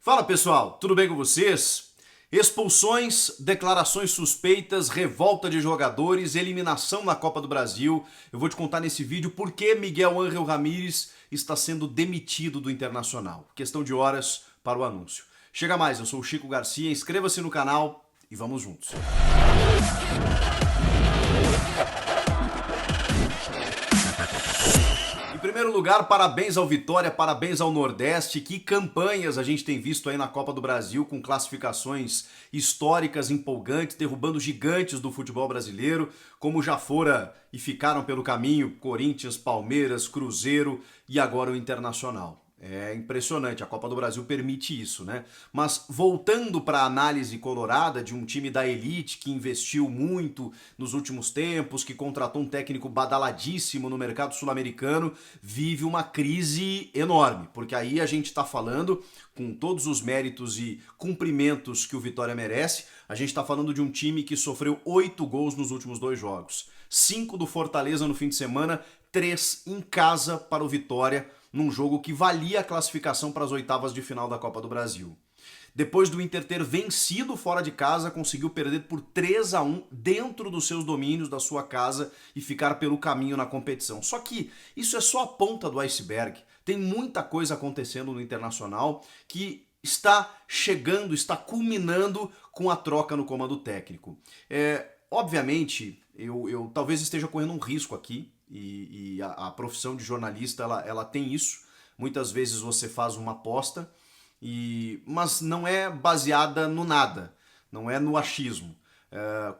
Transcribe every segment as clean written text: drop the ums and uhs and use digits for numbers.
Fala pessoal, tudo bem com vocês? Expulsões, declarações suspeitas, revolta de jogadores, eliminação na Copa do Brasil. Eu vou te contar nesse vídeo por que Miguel Ángel Ramírez está sendo demitido do Internacional. Questão de horas para o anúncio. Chega mais, eu sou o Chico Garcia, inscreva-se no canal e vamos juntos. Em primeiro lugar, parabéns ao Vitória, parabéns ao Nordeste. Que campanhas a gente tem visto aí na Copa do Brasil, com classificações históricas, empolgantes, derrubando gigantes do futebol brasileiro, como já fora e ficaram pelo caminho Corinthians, Palmeiras, Cruzeiro e agora o Internacional. É impressionante, a Copa do Brasil permite isso, né? Mas voltando para a análise colorada de um time da elite que investiu muito nos últimos tempos, que contratou um técnico badaladíssimo no mercado sul-americano, vive uma crise enorme, porque aí a gente está falando, com todos os méritos e cumprimentos que o Vitória merece, a gente está falando de um time que sofreu 8 gols nos últimos 2 jogos. 5 do Fortaleza no fim de semana, 3 em casa para o Vitória, num jogo que valia a classificação para as oitavas de final da Copa do Brasil. Depois do Inter ter vencido fora de casa, conseguiu perder por 3-1 dentro dos seus domínios, da sua casa, e ficar pelo caminho na competição. Só que isso é só a ponta do iceberg. Tem muita coisa acontecendo no Internacional que está chegando, está culminando com a troca no comando técnico. Obviamente, eu talvez esteja correndo um risco aqui, e a profissão de jornalista ela tem isso. Muitas vezes você faz uma aposta, mas não é baseada no nada, não é no achismo.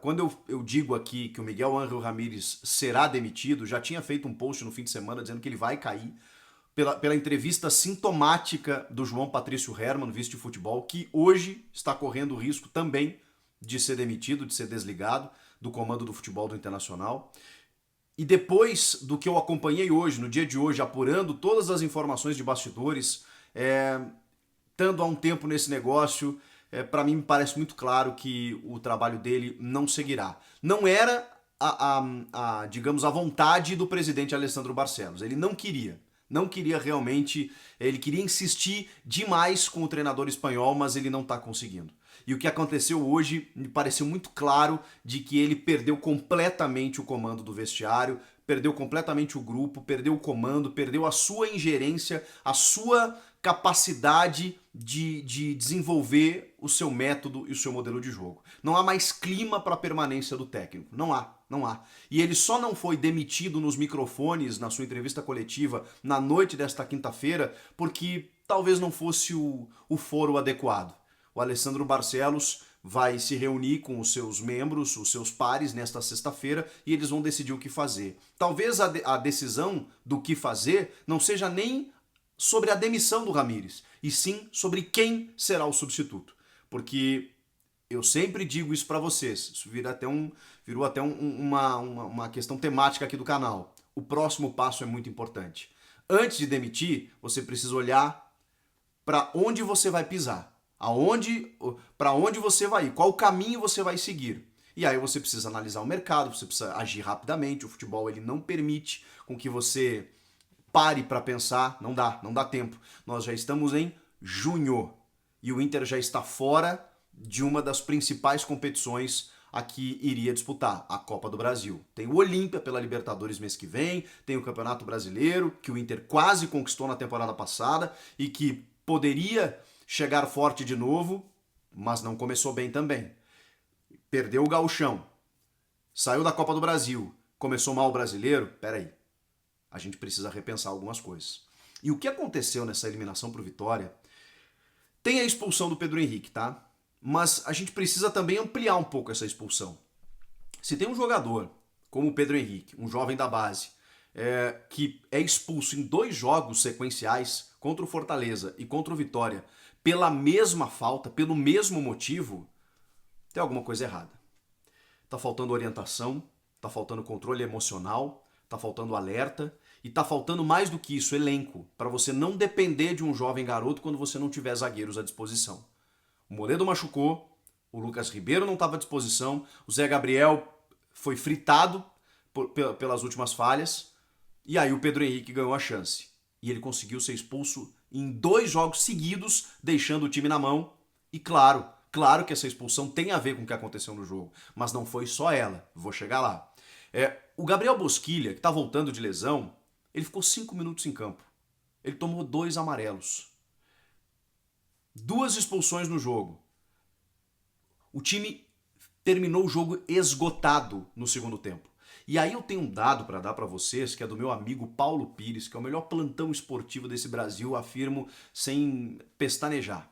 Quando eu digo aqui que o Miguel Ángel Ramírez será demitido, já tinha feito um post no fim de semana dizendo que ele vai cair, pela entrevista sintomática do João Patrício Hermann, vice de futebol, que hoje está correndo o risco também de ser demitido, de ser desligado do comando do futebol do Internacional. E depois do que eu acompanhei hoje, no dia de hoje, apurando todas as informações de bastidores, estando há um tempo nesse negócio, para mim me parece muito claro que o trabalho dele não seguirá. Não era, digamos, a vontade do presidente Alessandro Barcelos. Ele não queria realmente, ele queria insistir demais com o treinador espanhol, mas ele não está conseguindo. E o que aconteceu hoje me pareceu muito claro de que ele perdeu completamente o comando do vestiário, perdeu completamente o grupo, perdeu o comando, perdeu a sua ingerência, a sua capacidade de desenvolver o seu método e o seu modelo de jogo. Não há mais clima para a permanência do técnico. Não há. E ele só não foi demitido nos microfones na sua entrevista coletiva na noite desta quinta-feira porque talvez não fosse o foro adequado. O Alessandro Barcelos vai se reunir com os seus membros, os seus pares, nesta sexta-feira, e eles vão decidir o que fazer. Talvez a decisão do que fazer não seja nem sobre a demissão do Ramírez, e sim sobre quem será o substituto. Porque eu sempre digo isso para vocês, isso virou até uma questão temática aqui do canal. O próximo passo é muito importante. Antes de demitir, você precisa olhar para onde você vai pisar. Para onde você vai ir, qual caminho você vai seguir. E aí você precisa analisar o mercado, você precisa agir rapidamente. O futebol ele não permite com que você pare para pensar, não dá tempo. Nós já estamos em junho e o Inter já está fora de uma das principais competições a que iria disputar, a Copa do Brasil. Tem o Olímpia pela Libertadores mês que vem, tem o Campeonato Brasileiro, que o Inter quase conquistou na temporada passada e que poderia chegar forte de novo, mas não começou bem também. Perdeu o Gauchão, saiu da Copa do Brasil, começou mal o Brasileiro. Peraí, a gente precisa repensar algumas coisas. E o que aconteceu nessa eliminação pro Vitória? Tem a expulsão do Pedro Henrique, tá? Mas a gente precisa também ampliar um pouco essa expulsão. Se tem um jogador como o Pedro Henrique, um jovem da base, que é expulso em 2 jogos sequenciais, contra o Fortaleza e contra o Vitória, pela mesma falta, pelo mesmo motivo, tem alguma coisa errada. Tá faltando orientação, tá faltando controle emocional, tá faltando alerta e tá faltando mais do que isso, elenco, para você não depender de um jovem garoto quando você não tiver zagueiros à disposição. O Moledo machucou, o Lucas Ribeiro não estava à disposição, o Zé Gabriel foi fritado pelas últimas falhas, e aí o Pedro Henrique ganhou a chance. E ele conseguiu ser expulso em 2 jogos seguidos, deixando o time na mão. E claro que essa expulsão tem a ver com o que aconteceu no jogo, mas não foi só ela, vou chegar lá. O Gabriel Bosquilha, que tá voltando de lesão, ele ficou 5 minutos em campo. Ele tomou 2 amarelos. 2 expulsões no jogo. O time terminou o jogo esgotado no segundo tempo. E aí eu tenho um dado para dar para vocês, que é do meu amigo Paulo Pires, que é o melhor plantão esportivo desse Brasil, afirmo sem pestanejar.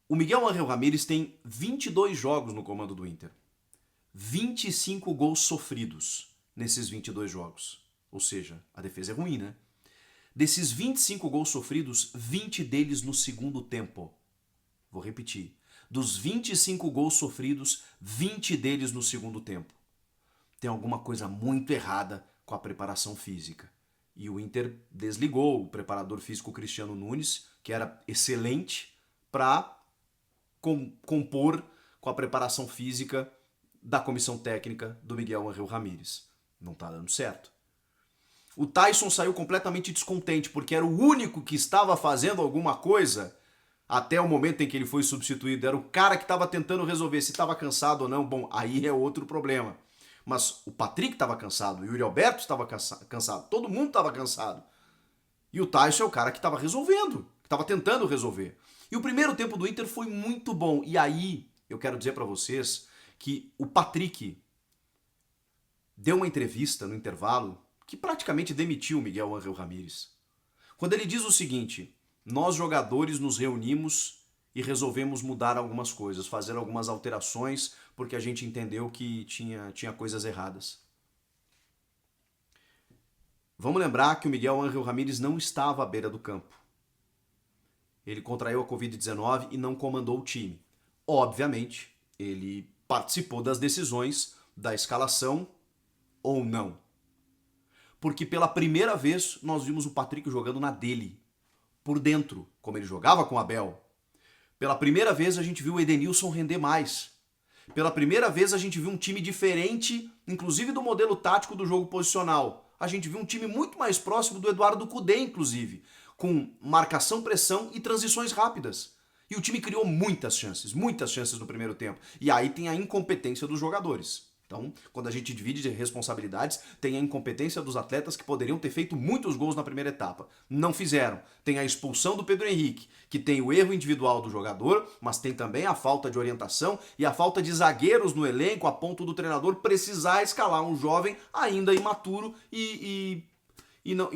O Miguel Ángel Ramírez tem 22 jogos no comando do Inter. 25 gols sofridos nesses 22 jogos. Ou seja, a defesa é ruim, né? Desses 25 gols sofridos, 20 deles no segundo tempo. Vou repetir. Dos 25 gols sofridos, 20 deles no segundo tempo. Tem alguma coisa muito errada com a preparação física. E o Inter desligou o preparador físico Cristiano Nunes, que era excelente, para compor com a preparação física da comissão técnica do Miguel Ángel Ramírez. Não tá dando certo. O Tyson saiu completamente descontente, porque era o único que estava fazendo alguma coisa até o momento em que ele foi substituído. Era o cara que estava tentando resolver se estava cansado ou não. Bom, aí é outro problema. Mas o Patrick estava cansado, o Yuri Alberto estava cansado, todo mundo estava cansado. E o Tyson é o cara que estava resolvendo, que estava tentando resolver. E o primeiro tempo do Inter foi muito bom. E aí, eu quero dizer para vocês que o Patrick deu uma entrevista no intervalo que praticamente demitiu o Miguel Ángel Ramírez. Quando ele diz o seguinte: nós jogadores nos reunimos e resolvemos mudar algumas coisas, fazer algumas alterações, porque a gente entendeu que tinha coisas erradas. Vamos lembrar que o Miguel Ángel Ramírez não estava à beira do campo. Ele contraiu a Covid-19 e não comandou o time. Obviamente, ele participou das decisões da escalação ou não. Porque pela primeira vez nós vimos o Patrick jogando na dele, por dentro, como ele jogava com o Abel. Pela primeira vez a gente viu o Edenilson render mais. Pela primeira vez a gente viu um time diferente, inclusive do modelo tático do jogo posicional. A gente viu um time muito mais próximo do Eduardo Cudê, inclusive, com marcação, pressão e transições rápidas. E o time criou muitas chances no primeiro tempo. E aí tem a incompetência dos jogadores. Então, quando a gente divide de responsabilidades, tem a incompetência dos atletas que poderiam ter feito muitos gols na primeira etapa. Não fizeram. Tem a expulsão do Pedro Henrique, que tem o erro individual do jogador, mas tem também a falta de orientação e a falta de zagueiros no elenco, a ponto do treinador precisar escalar um jovem ainda imaturo e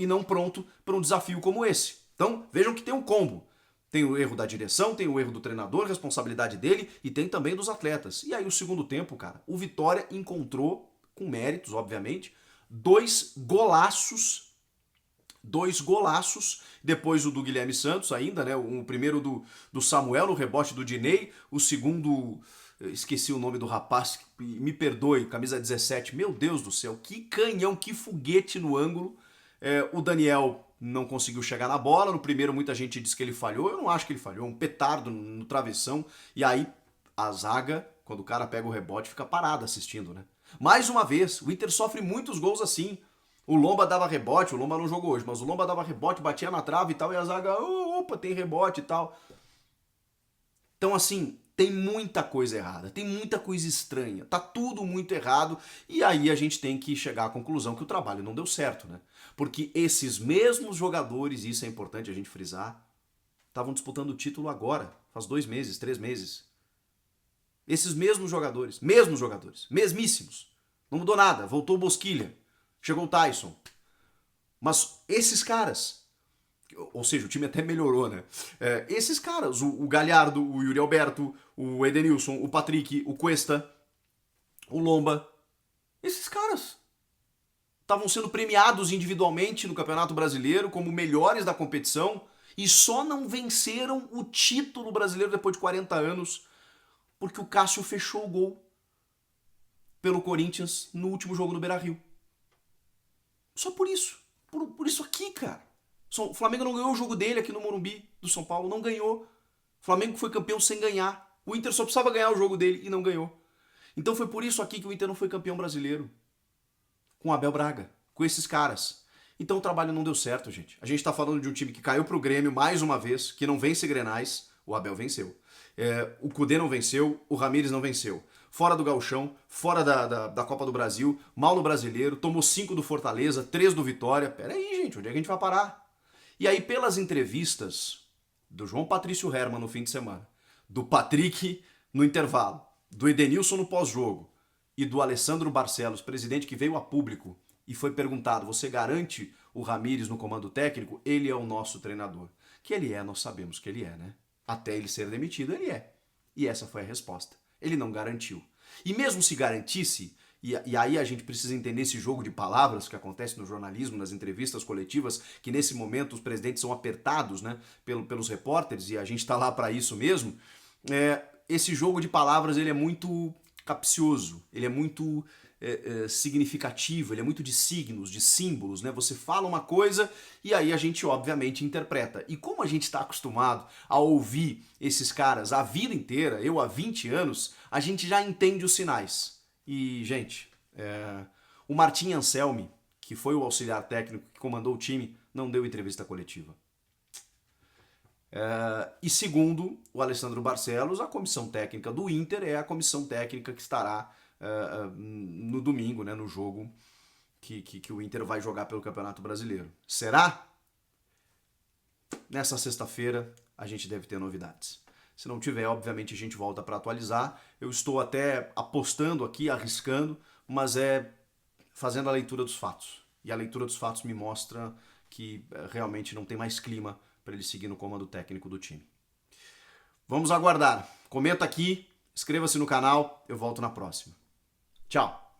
não pronto para um desafio como esse. Então, vejam que tem um combo. Tem o erro da direção, tem o erro do treinador, responsabilidade dele, e tem também dos atletas. E aí o segundo tempo, cara, o Vitória encontrou, com méritos, obviamente, 2 golaços, depois o do Guilherme Santos ainda, né? O primeiro do Samuel no rebote do Diney, o segundo, esqueci o nome do rapaz, me perdoe, camisa 17, meu Deus do céu, que canhão, que foguete no ângulo. O Daniel não conseguiu chegar na bola. No primeiro muita gente disse que ele falhou. Eu não acho que ele falhou. Um petardo no travessão. E aí a zaga, quando o cara pega o rebote, fica parado assistindo, né? Mais uma vez, o Inter sofre muitos gols assim. O Lomba dava rebote, o Lomba não jogou hoje, mas o Lomba dava rebote, batia na trave e tal, e a zaga, opa, tem rebote e tal. Então assim, tem muita coisa errada, tem muita coisa estranha, tá tudo muito errado, e aí a gente tem que chegar à conclusão que o trabalho não deu certo, né? Porque esses mesmos jogadores, e isso é importante a gente frisar, estavam disputando o título agora, faz 2 meses, 3 meses. Esses mesmos jogadores, mesmíssimos. Não mudou nada, voltou o Bosquilha, chegou o Tyson. Mas esses caras, ou seja, o time até melhorou, né? Esses caras, o Galhardo, o Yuri Alberto, o Edenilson, o Patrick, o Cuesta, o Lomba, esses caras estavam sendo premiados individualmente no Campeonato Brasileiro como melhores da competição e só não venceram o título brasileiro depois de 40 anos porque o Cássio fechou o gol pelo Corinthians no último jogo no Beira-Rio. Só por isso. Por isso aqui, cara. O Flamengo não ganhou o jogo dele aqui no Morumbi, do São Paulo. Não ganhou. O Flamengo foi campeão sem ganhar. O Inter só precisava ganhar o jogo dele e não ganhou. Então foi por isso aqui que o Inter não foi campeão brasileiro. Com o Abel Braga. Com esses caras. Então o trabalho não deu certo, gente. A gente tá falando de um time que caiu pro Grêmio mais uma vez, que não vence Grenais, o Abel venceu. O Cudê não venceu, o Ramires não venceu. Fora do Gauchão, fora da Copa do Brasil, mal no Brasileiro, tomou 5 do Fortaleza, 3 do Vitória. Pera aí, gente, onde é que a gente vai parar? E aí, pelas entrevistas do João Patrício Herman no fim de semana, do Patrick no intervalo, do Edenilson no pós-jogo e do Alessandro Barcelos, presidente que veio a público e foi perguntado: você garante o Ramires no comando técnico? Ele é o nosso treinador. Que ele é, nós sabemos que ele é, né? Até ele ser demitido, ele é. E essa foi a resposta. Ele não garantiu. E mesmo se garantisse, e aí a gente precisa entender esse jogo de palavras que acontece no jornalismo, nas entrevistas coletivas, que nesse momento os presidentes são apertados, né, pelos repórteres, e a gente está lá para isso mesmo. Esse jogo de palavras ele é muito capcioso, ele é muito significativo, ele é muito de signos, de símbolos, né? Você fala uma coisa e aí a gente obviamente interpreta. E como a gente está acostumado a ouvir esses caras a vida inteira, eu há 20 anos, a gente já entende os sinais. E, gente, o Martim Anselmi, que foi o auxiliar técnico que comandou o time, não deu entrevista coletiva. E segundo o Alessandro Barcelos, a comissão técnica do Inter é a comissão técnica que estará no domingo, né, no jogo que o Inter vai jogar pelo Campeonato Brasileiro. Será? Nessa sexta-feira a gente deve ter novidades. Se não tiver, obviamente a gente volta para atualizar. Eu estou até apostando aqui, arriscando, mas fazendo a leitura dos fatos. E a leitura dos fatos me mostra que realmente não tem mais clima para ele seguir no comando técnico do time. Vamos aguardar. Comenta aqui, inscreva-se no canal, eu volto na próxima. Tchau!